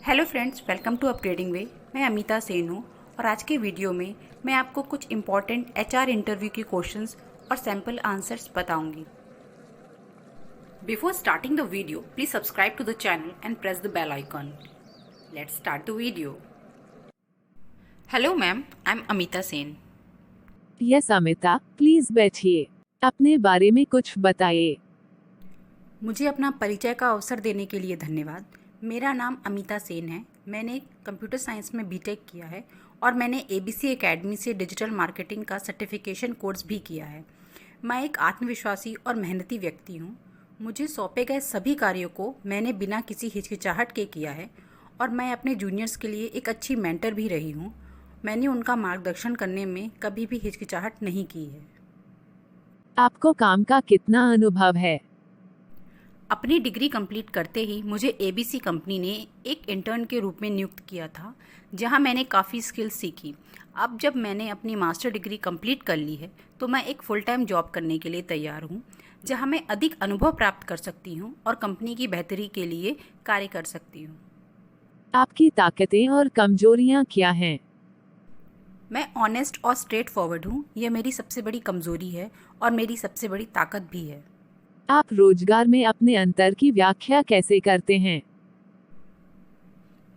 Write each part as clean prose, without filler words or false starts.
Hello friends, welcome to upgrading way. मैं अमिता सेन हूँ और आज के वीडियो में मैं आपको कुछ इंपॉर्टेंट एचआर इंटरव्यू के क्वेश्चंस और सैम्पल आंसर्स बताऊंगी। Before starting the video, please subscribe to the channel and press the bell icon. Let's start the video. Hello ma'am, I am Amita Sen. Yes Amita, please बैठिए। अपने बारे में कुछ बताइए। मुझे अपना परिचय का अवसर देने के लिए धन्यवाद। मेरा नाम अमिता सेन है। मैंने कंप्यूटर साइंस में बीटेक किया है और मैंने एबीसी एकेडमी से डिजिटल मार्केटिंग का सर्टिफिकेशन कोर्स भी किया है। मैं एक आत्मविश्वासी और मेहनती व्यक्ति हूँ। मुझे सौंपे गए सभी कार्यों को मैंने बिना किसी हिचकिचाहट के किया है और मैं अपने जूनियर्स के लिए एक अच्छी मेंटर भी रही हूँ। मैंने उनका मार्गदर्शन करने में कभी भी हिचकिचाहट नहीं की है। आपको काम का कितना अनुभव है? अपनी डिग्री कंप्लीट करते ही मुझे एबीसी कंपनी ने एक इंटर्न के रूप में नियुक्त किया था, जहां मैंने काफ़ी स्किल्स सीखी। अब जब मैंने अपनी मास्टर डिग्री कंप्लीट कर ली है तो मैं एक फुल टाइम जॉब करने के लिए तैयार हूं, जहां मैं अधिक अनुभव प्राप्त कर सकती हूं और कंपनी की बेहतरी के लिए कार्य कर सकती हूं। आपकी ताकतें और कमजोरियां क्या हैं? मैं ऑनेस्ट और स्ट्रेट फॉरवर्ड हूँ। यह मेरी सबसे बड़ी कमज़ोरी है और मेरी सबसे बड़ी ताकत भी है। आप रोजगार में अपने अंतर की व्याख्या कैसे करते हैं?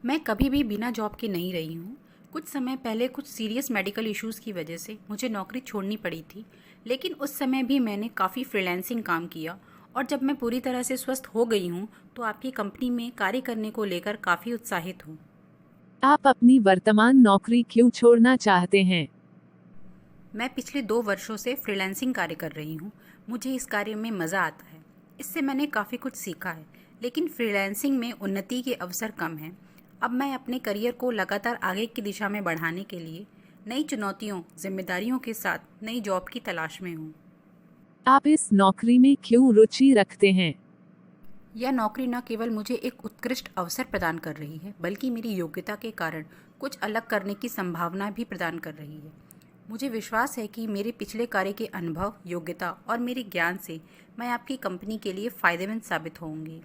मैं कभी भी बिना जॉब के नहीं रही हूँ। कुछ समय पहले कुछ सीरियस मेडिकल इश्यूज़ की वजह से मुझे नौकरी छोड़नी पड़ी थी, लेकिन उस समय भी मैंने काफ़ी फ्रीलांसिंग काम किया और जब मैं पूरी तरह से स्वस्थ हो गई हूँ तो आपकी कंपनी में कार्य करने को लेकर काफ़ी उत्साहित हूँ। आप अपनी वर्तमान नौकरी क्यों छोड़ना चाहते हैं? मैं पिछले 2 वर्षों से फ्रीलांसिंग कार्य कर रही हूँ। मुझे इस कार्य में मज़ा आता है। इससे मैंने काफ़ी कुछ सीखा है, लेकिन फ्रीलांसिंग में उन्नति के अवसर कम हैं। अब मैं अपने करियर को लगातार आगे की दिशा में बढ़ाने के लिए नई चुनौतियों, जिम्मेदारियों के साथ नई जॉब की तलाश में हूँ। आप इस नौकरी में क्यों रुचि रखते हैं? यह नौकरी न केवल मुझे एक उत्कृष्ट अवसर प्रदान कर रही है, बल्कि मेरी योग्यता के कारण कुछ अलग करने की संभावना भी प्रदान कर रही है। मुझे विश्वास है कि मेरे पिछले कार्य के अनुभव, योग्यता और मेरे ज्ञान से मैं आपकी कंपनी के लिए फ़ायदेमंद साबित होंगी।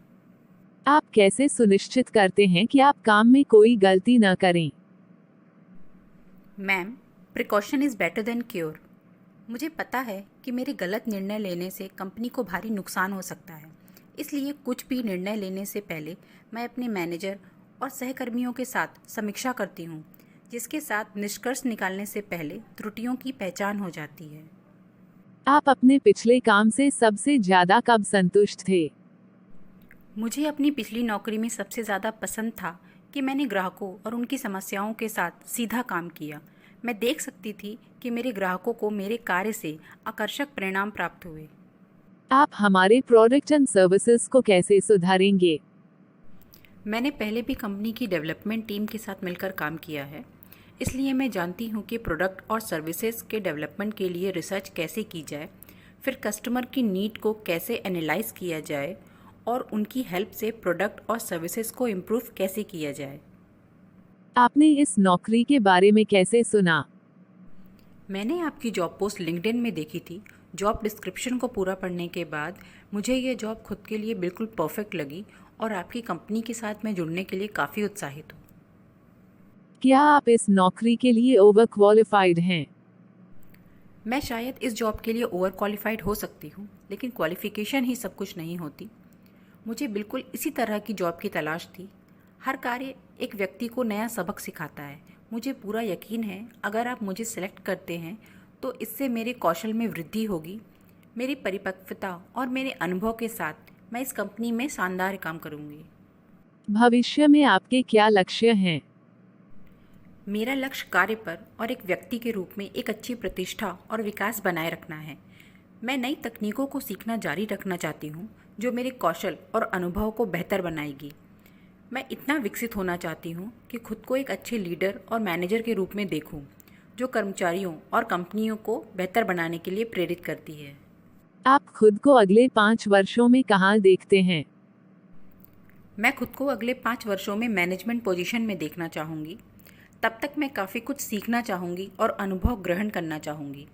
आप कैसे सुनिश्चित करते हैं कि आप काम में कोई गलती न करें? Ma'am, precaution is better than cure. मुझे पता है कि मेरे गलत निर्णय लेने से कंपनी को भारी नुकसान हो सकता है। इसलिए कुछ भी निर्णय लेने से पहले मैं अपने मैनेजर और सहकर्मियों के साथ समीक्षा करती हूँ, जिसके साथ निष्कर्ष निकालने से पहले त्रुटियों की पहचान हो जाती है। आप अपने पिछले काम से सबसे ज्यादा कब संतुष्ट थे? मुझे अपनी पिछली नौकरी में सबसे ज़्यादा पसंद था कि मैंने ग्राहकों और उनकी समस्याओं के साथ सीधा काम किया। मैं देख सकती थी कि मेरे ग्राहकों को मेरे कार्य से आकर्षक परिणाम प्राप्त हुए। आप हमारे प्रोडक्ट एंड सर्विसेज को कैसे सुधारेंगे? मैंने पहले भी कंपनी की डेवलपमेंट टीम के साथ मिलकर काम किया है, इसलिए मैं जानती हूँ कि प्रोडक्ट और सर्विसेज के डेवलपमेंट के लिए रिसर्च कैसे की जाए, फिर कस्टमर की नीड को कैसे एनालाइज किया जाए और उनकी हेल्प से प्रोडक्ट और सर्विसेज को इम्प्रूव कैसे किया जाए। आपने इस नौकरी के बारे में कैसे सुना? मैंने आपकी जॉब पोस्ट लिंक्डइन में देखी थी। जॉब डिस्क्रिप्शन को पूरा पढ़ने के बाद मुझे ये जॉब खुद के लिए बिल्कुल परफेक्ट लगी और आपकी कंपनी के साथ मैं जुड़ने के लिए काफ़ी उत्साहित हूँ। क्या आप इस नौकरी के लिए ओवर क्वालिफाइड हैं? मैं शायद इस जॉब के लिए ओवर क्वालिफाइड हो सकती हूँ, लेकिन क्वालिफिकेशन ही सब कुछ नहीं होती। मुझे बिल्कुल इसी तरह की जॉब की तलाश थी। हर कार्य एक व्यक्ति को नया सबक सिखाता है। मुझे पूरा यकीन है अगर आप मुझे सेलेक्ट करते हैं तो इससे मेरे कौशल में वृद्धि होगी। मेरी परिपक्वता और मेरे अनुभव के साथ मैं इस कंपनी में शानदार काम करूँगी। भविष्य में आपके क्या लक्ष्य हैं? मेरा लक्ष्य कार्य पर और एक व्यक्ति के रूप में एक अच्छी प्रतिष्ठा और विकास बनाए रखना है। मैं नई तकनीकों को सीखना जारी रखना चाहती हूँ, जो मेरे कौशल और अनुभव को बेहतर बनाएगी। मैं इतना विकसित होना चाहती हूँ कि खुद को एक अच्छे लीडर और मैनेजर के रूप में देखूँ, जो कर्मचारियों और कंपनियों को बेहतर बनाने के लिए प्रेरित करती है। आप खुद को अगले 5 वर्षों में कहाँ देखते हैं? मैं खुद को अगले 5 वर्षों में मैनेजमेंट पोजीशन में देखना चाहूँगी। तब तक मैं काफ़ी कुछ सीखना चाहूँगी और अनुभव ग्रहण करना चाहूँगी।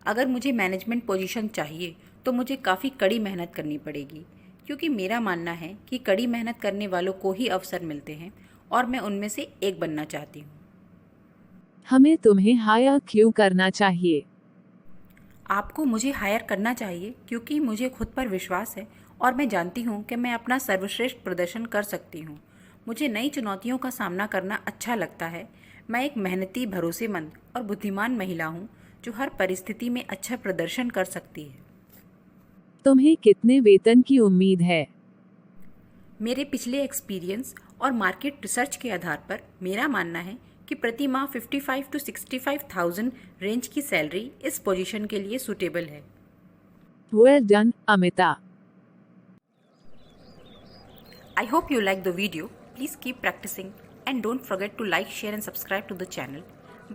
अगर मुझे मैनेजमेंट पोजीशन चाहिए तो मुझे काफ़ी कड़ी मेहनत करनी पड़ेगी, क्योंकि मेरा मानना है कि कड़ी मेहनत करने वालों को ही अवसर मिलते हैं और मैं उनमें से एक बनना चाहती हूँ। हमें तुम्हें हायर क्यों करना चाहिए? आपको मुझे हायर करना चाहिए क्योंकि मुझे खुद पर विश्वास है और मैं जानती हूँ कि मैं अपना सर्वश्रेष्ठ प्रदर्शन कर सकती हूँ। मुझे नई चुनौतियों का सामना करना अच्छा लगता है। मैं एक मेहनती, भरोसेमंद और बुद्धिमान महिला हूँ जो हर परिस्थिति में अच्छा प्रदर्शन कर सकती है। तुम्हें कितने वेतन की उम्मीद है? मेरे पिछले एक्सपीरियंस और मार्केट रिसर्च के आधार पर मेरा मानना है कि प्रति माह 55 to 65,000 रेंज की सैलरी इस पोजीशन के लिए सूटेबल है। Well done, Amita. I hope you like the video. Please keep practicing and don't forget to like, share and subscribe to the channel.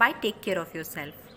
Bye, take care of yourself.